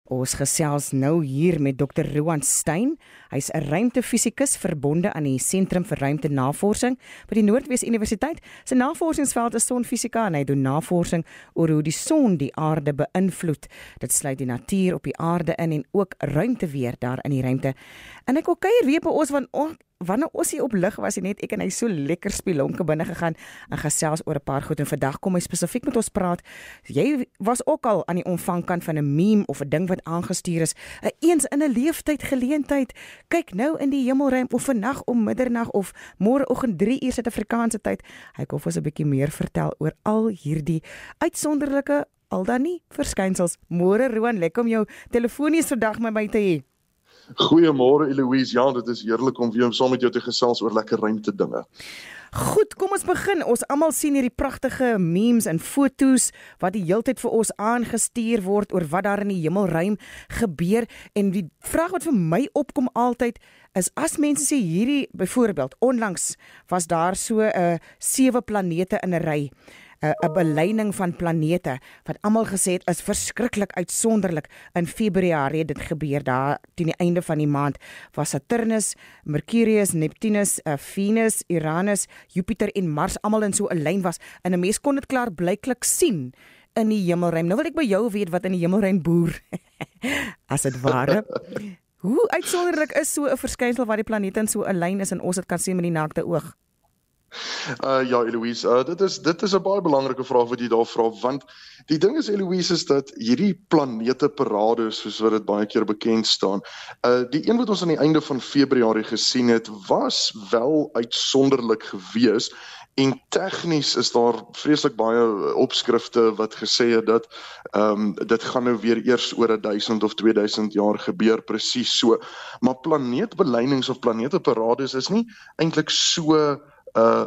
Ons gesels nou hier met Dr. Roan Steyn. Hy's 'n ruimtefisikus verbonde aan die Sentrum vir Ruimtenavorsing by die Noordwes Universiteit. Sy navorsingsveld is sonfisika en hy doen navorsing oor hoe die son die aarde beïnvloed. Dit sluit die natuur op die aarde in en ook ruimteweer daar in die ruimte. En ek wil kuier weer by ons wanneer ons hier op lig was, net ek en hy so lekker spelonke binne gegaan en gesels oor 'n paar goed. En vandag kom hy spesifiek met ons praat. Jy was ook al aan die ontvangkant van 'n meme of 'n ding wat aangestuur is. 'n Eens in 'n leeftyd geleentheid. Kyk nou in die hemelruim of vannag om middernag of môreoggend 3 uur Suid-Afrikaanse tyd. Hy kom vir ons 'n bietjie meer vertel oor al hierdie uitsonderlike al dan nie verskynsels. Môre Roan, lekker om jou telefonies vandag met my te hê. Goeiemôre Eloise, ja, dit is heerlik om weer saam met jou te gesels oor lekker ruimte dinge. Goed, kom ons begin. Ons almal sien hierdie pragtige memes en foto's wat die heeltyd vir ons aangestuur word oor wat daar in die hemelruim gebeur. En die vraag wat vir my opkom altyd is, as mense sê hierdie, byvoorbeeld, onlangs was daar so 7 planete in 'n ry. 'n beleining van planete wat almal gesê het is verskriklik uitsonderlik. In Februarie het dit gebeur, daar teen die einde van die maand was Saturnus, Mercurius, Neptunus, Venus, Uranus, Jupiter en Mars almal in so 'n lyn was en 'n mens kon dit klaar blyklik sien in die hemelruim. Nou wil ek by jou weet wat in die hemelruim boer, as dit ware. Hoe uitsonderlik is so 'n verskynsel waar die planete in so 'n lyn is en ons dit kan sien met die naakte oog? Ja, Eloise, dit is 'n baie belangrike vraag wat jy daar vra, want die ding is, Eloise, is dat hierdie planeteparade, soos wat dit baie keer bekend staan, die een wat ons aan die einde van Februarie gesien het, was wel uitsonderlik gewees. En tegnies is daar vreeslik baie opskrifte wat gesê het dat dit gaan nou weer eers oor 1000 of 2000 jaar gebeur, presies so. Maar planeetbelynings of planeteparades is nie eintlik so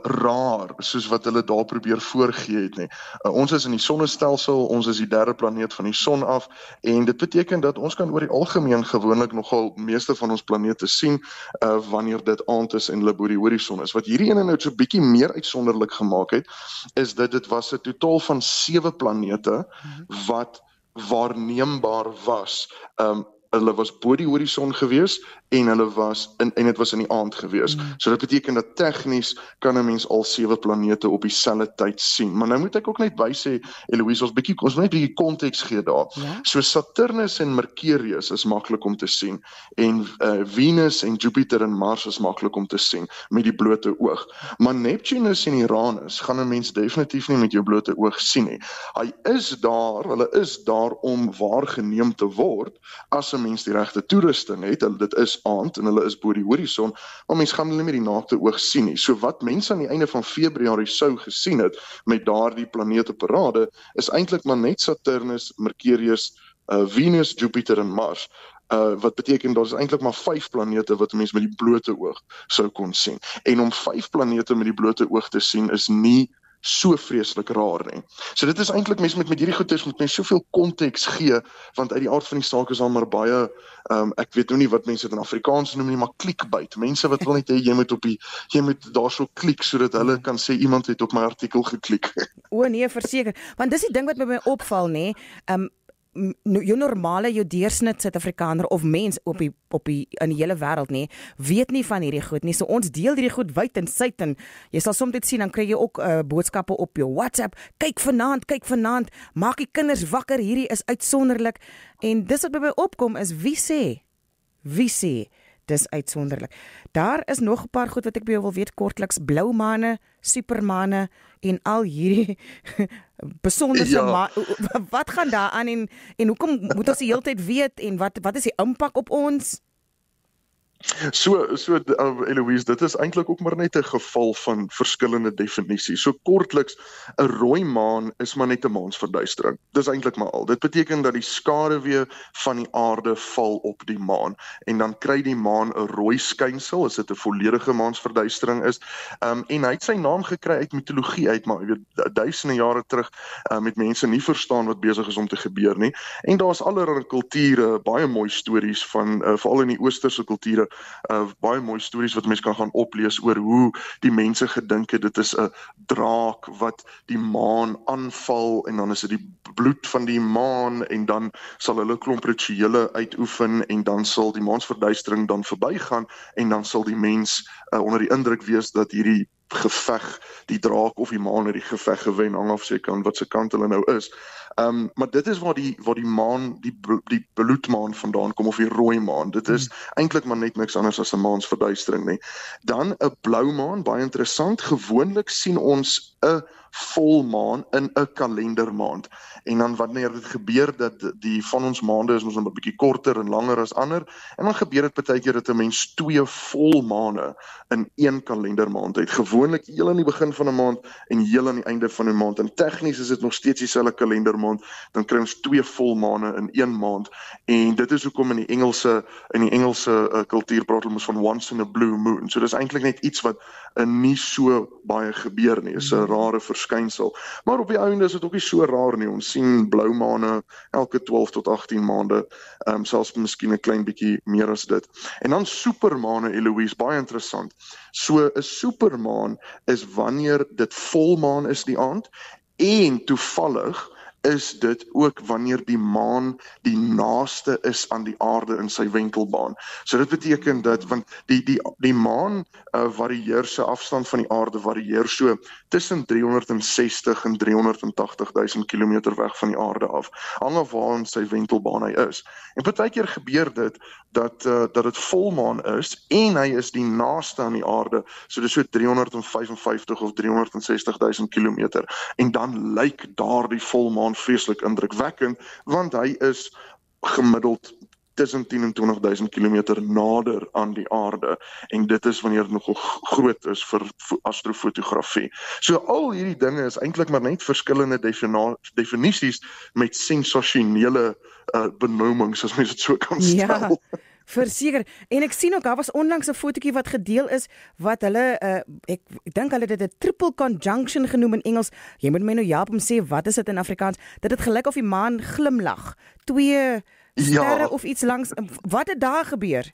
raar, soos wat hulle daar probeer voorgee het nie. Ons is in die sonnestelsel, ons is die 3de planeet van die son af, en dit beteken dat ons kan oor die algemeen gewoonlik nogal meeste van ons planete sien, wanneer dit aand is en hulle bo die horison is. Wat hierdie ene nou so bietjie meer uitsonderlik gemaak het, is dat dit was 'n totaal van 7 planete, wat waarneembaar was. Hulle was bo die horison gewees en dit was in die aand gewees. So dit beteken dat tegnies kan 'n mens al 7 planete op dieselfde tyd sien. Maar nou moet ek ook net bysê, Eloise, ons wil net 'n bietjie konteks gee daar. Ja? So Saturnus en Mercurius is maklik om te sien en Venus en Jupiter en Mars is maklik om te sien met die blote oog. Maar Neptunus en Uranus gaan 'n mens definitief nie met jou blote oog sien nie. Hulle is daar om waargeneem te word as 'n mens die regte toerusting het. Dit is aand en hulle is bo die horison, maar mens gaan hulle met die naakte oog sien nie. So wat mense aan die einde van Februarie sou gesien het met daardie planeteparade is eintlik maar net Saturnus, Mercurius, Venus, Jupiter en Mars. Wat beteken daar is eintlik maar 5 planete wat 'n mens met die blote oog sou kon sien. En om 5 planete met die blote oog te sien is nie so vreeslik raar nie. So dit is eintlik mense met hierdie goeders moet mense soveel konteks gee, want uit die aard van die saak is daar maar baie ek weet nou nie wat mense dit in Afrikaans noem nie, maar clickbait. Mense wat wil net hê jy moet daarso klik sodat hulle kan sê iemand het op my artikel geklik. O nee, verseker, want dis die ding wat my opval, nê. Jou deursnit Suid-Afrikaner of mens op die in die hele wêreld weet nie van hierdie goed nie. So ons deel hierdie goed wyd en suid en jy sal soms dit sien, dan kry jy ook boodskappe op jou WhatsApp. Kyk vanaand, maak die kinders wakker, hierdie is uitsonderlik. En dis wat by my opkom is wie sê dis uitsonderlik. Daar is nog 'n paar goed wat ek by jou wil weet kortliks, blou maane, supermane en al hierdie besonderse wat gaan daar aan en hoekom moet ons die hele tyd weet en wat is die impak op ons? So Eloise, dit is eintlik ook maar net 'n geval van verskillende definisies. So kortliks, 'n rooi maan is maar net 'n maansverduistering. Dis eintlik maar al. Dit beteken dat die skaduwee van die aarde val op die maan en dan kry die maan 'n rooi skynsel as dit 'n volledige maansverduistering is. En hy het sy naam gekry uit mitologie uit, maar jy weet duisende jare terug met mense nie verstaan wat besig is om te gebeur nie. En daar's allerlei kulture, baie mooi stories van veral in die oosterse kulture baie mooi stories wat mense kan gaan oplees oor hoe die mense gedink het dit is 'n draak wat die maan aanval en dan is dit die bloed van die maan en dan sal hulle klomp rituele uitoefen en dan sal die maansverduistering dan verbygaan en dan sal die mens onder die indruk wees dat hierdie geveg, die draak of die maan het die geveg gewen, hang af seker wat se kant hulle nou is. Maar dit is waar die maan, die bloedmaan vandaan kom of die rooi maan. Dit is eintlik maar net niks anders as 'n maansverduistering nie. Dan 'n blou maan, baie interessant. Gewoonlik sien ons 'n volmaan in 'n kalendermaand. En dan wanneer dit gebeur dat die van ons maande is ons 'n bietjie korter en langer as ander, en dan gebeur dit baie keer dat 'n mens 2 volmaane in een kalendermaand het. Gewoonlik heel aan die begin van 'n maand en heel aan die einde van 'n maand. En tegnies is dit nog steeds dieselfde kalendermaand, dan kry ons 2 volmaane in een maand. En dit is hoekom in die Engelse kultuur praat ons van once in a blue moon. So dis eintlik net iets wat nie so baie gebeur nie. Is 'n rare verskynsel. Maar op die einde is dit ook nie so raar nie. Ons sien blou maane elke 12 tot 18 maande, selfs miskien 'n klein bietjie meer as dit. En dan supermaane, Eloise, baie interessant. So 'n supermaan is wanneer dit volmaan is die aand en toevallig is dit ook wanneer die maan die naaste is aan die aarde in sy wentelbaan. So dit beteken dat, want die maan varieer, sy afstand van die aarde varieer so tussen 360 en 380.000 kilometer weg van die aarde af, hang af waar in sy wentelbaan hy is. En partykeer gebeur dit dat dit volmaan is en hy is die naaste aan die aarde, so dis so 355 of 360.000 kilometer, en dan lyk daardie volmaan vreeslik indrukwekkend, want hy is gemiddeld tussen 10 en 20.000 kilometer nader aan die aarde, en dit is wanneer dit nogal groot is vir astrofotografie. So al hierdie dinge is eintlik maar net verskillende definisies met sensasionele benoemings, as mens dit so kan stel. Ja. Verseker, en ek sien ook, daar was onlangs 'n fotootjie wat gedeel is, wat hulle, ek dink hulle dit 'n triple conjunction genoem in Engels. Jy moet my nou help om sê, wat is dit in Afrikaans? Dat dit gelyk of die maan glimlag. 2 sterre of iets langs, wat het daar gebeur?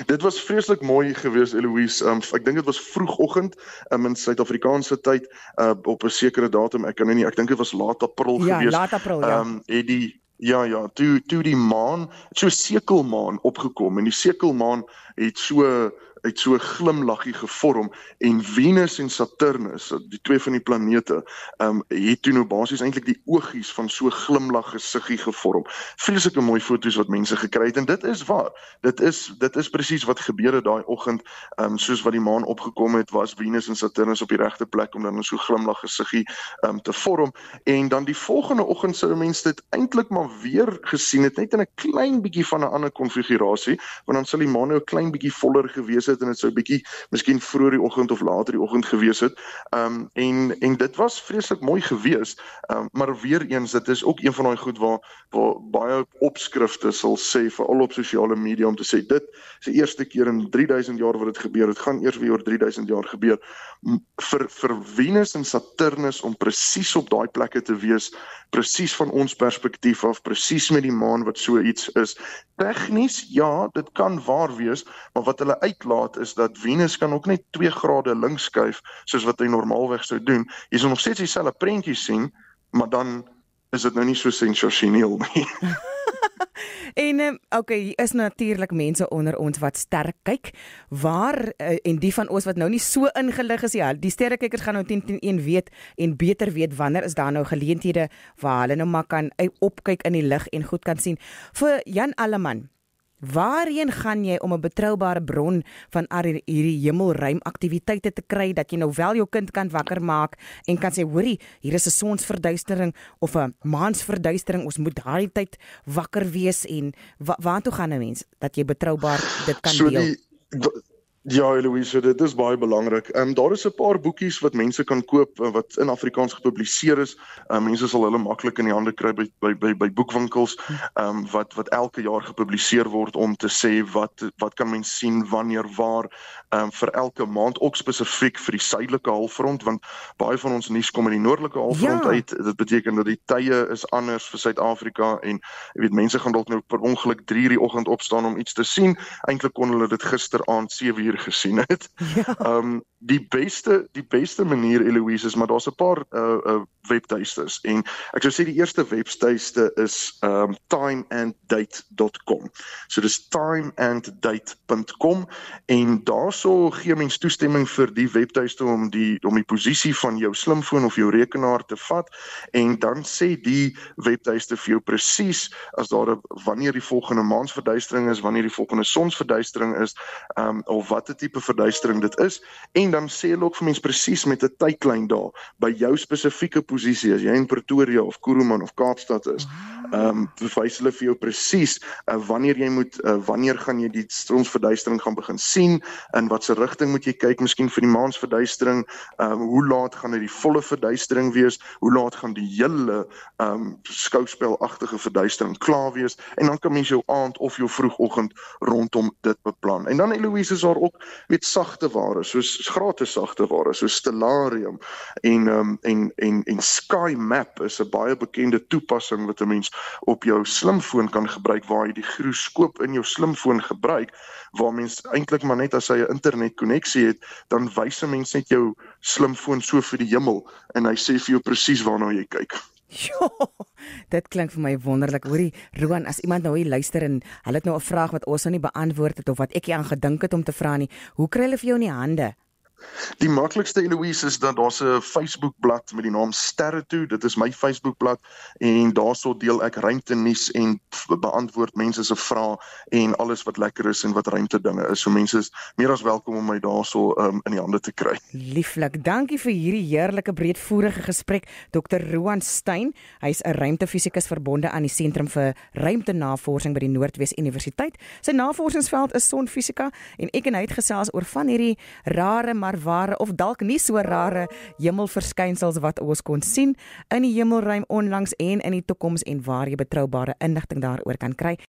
Dit was vreeslik mooi geweest, Eloise. Ek dink dit was vroegoggend in Suid-Afrikaanse tyd, op 'n sekere datum, ek dink dit was laat April geweest. Ja, laat April, ja. Het toe die maan, so sekelmaan opgekom, en die sekelmaan het so glimlaggie gevorm, en Venus en Saturnus, die 2 van die planete, het toe nou basies eintlik die oogies van so glimlag gesiggie gevorm. Vreeslike mooi foto's wat mense gekry het, en dit is waar. Dit is presies wat gebeur het daai oggend, soos wat die maan opgekom het, was Venus en Saturnus op die regte plek om dan so glimlag gesiggie te vorm, en dan die volgende oggend sou mense dit eintlik maar weer gesien het, net in 'n klein bietjie van 'n ander konfigurasie, want dan sal die maan nou 'n klein bietjie voller gewees het, en dit sou bietjie miskien vroeër die oggend of later die oggend gewees het, en dit was vreeslik mooi gewees, maar weer eens, dit is ook een van daai goed waar baie opskrifte sal sê, veral op sosiale media, om te sê, dit is die eerste keer in 3000 jaar wat dit gebeur, dit gaan eers weer oor 3000 jaar gebeur, vir Venus en Saturnus om presies op daai plekke te wees, presies van ons perspektief af, presies met die maan wat so iets is. Tegnies, ja, dit kan waar wees, maar wat hulle uitlaat is dat Venus kan ook net 2 grade links skuif, soos wat hy normaalweg sou doen. Jy sal nog steeds dieselfde prentjie sien, maar dan is dit nou nie so sensasioneel nie. En okay, is natuurlik mense onder ons wat sterk kyk, waar, en die van ons wat nou nie so ingelig is, ja, die sterrekykers gaan nou 10-1 weet, en beter weet wanneer is daar nou geleenthede, waar hulle nou maar kan opkyk in die lig en goed kan sien. Vir Jan Alleman, waarheen gaan jy om 'n betroubare bron van hierdie hemelruimaktiwiteite te kry, dat jy nou wel jou kind kan wakker maak en kan sê, hoorie, hier is 'n sonsverduistering of 'n maansverduistering, ons moet daardie tyd wakker wees, en waartoe gaan 'n mens dat jy betroubaar dit kan deel? Ja, Eloise, dit is baie belangrik. Daar is 'n paar boekies wat mense kan koop wat in Afrikaans gepubliseer is. Mense sal hulle maklik in die hande kry by boekwinkels wat elke jaar gepubliseer word om te sê wat kan mens sien, wanneer, waar, vir elke maand, ook spesifiek vir die suidelike halfrond, want baie van ons nuus kom in die noordelike halfrond uit. Dit beteken dat die tye is anders vir Suid-Afrika en jy weet mense gaan dalk nou per ongeluk 3:00 die oggend opstaan om iets te sien. Eintlik kon hulle dit gisteraand 7:00 gesien het. Ja. Die beste manier, Eloise, is maar daar's 'n paar webtuistes en ek sou sê die eerste webtuiste is timeanddate.com. So dis timeanddate.com en daarso gee mens toestemming vir die webtuiste om die posisie van jou slimfoon of jou rekenaar te vat en dan sê die webtuiste vir jou presies as daar wanneer die volgende maansverduistering is, wanneer die volgende sonsverduistering is, of watter tipe verduistering dit is, en dan sê hulle ook vir mens presies met 'n tydlyn daar by jou spesifieke posisie, as jy in Pretoria of Kuruman of Kaapstad is, wys hulle vir jou presies wanneer gaan jy die sonsverduistering gaan begin sien, in watter rigting moet jy kyk, miskien vir die maansverduistering, hoe laat gaan dit die volle verduistering wees, hoe laat gaan die hele skouspelagtige verduistering klaar wees, en dan kan mens jou aand of jou vroegoggend rondom dit beplan. En dan, Eloise, is daar ook sagte ware, soos gratis sagte ware, soos Stellarium en Sky Map is 'n baie bekende toepassing wat 'n mens op jou slimfoon kan gebruik, waar jy die gyroskoop in jou slimfoon gebruik, waar mens eintlik maar net as hy 'n internetkonneksie het, dan wys 'n mens net jou slimfoon so vir die hemel en hy sê vir jou presies waarna jy kyk. Ja, dit klink vir my wonderlik. Hoorie, Roan, as iemand nou hier luister en hulle het nou 'n vraag wat ons nou nie beantwoord het of wat ek nie aan gedink het om te vra nie, hoe kry hulle vir jou in die hande? Die maklikste, Eloise, is dat daar's 'n Facebookblad met die naam Sterre Toe. Dit is my Facebookblad en daarso deel ek ruimtenuus en beantwoord mense se vrae en alles wat lekker is en wat ruimte dinge is. So mense is meer as welkom om my daarso in die hande te kry. Lieflik, dankie vir hierdie heerlike breedvoerige gesprek, Dr. Roan Stein. Hy's 'n ruimtefisikus verbonde aan die Sentrum vir Ruimtenavorsing by die Noordwes Universiteit. Sy navorsingsveld is sonfisika en ek en hy het gesels oor van hierdie rare maar ware of dalk nie so rare hemelverskynsels wat ons kon sien in die hemelruim onlangs en in die toekoms en waar jy betroubare inligting daaroor kan kry.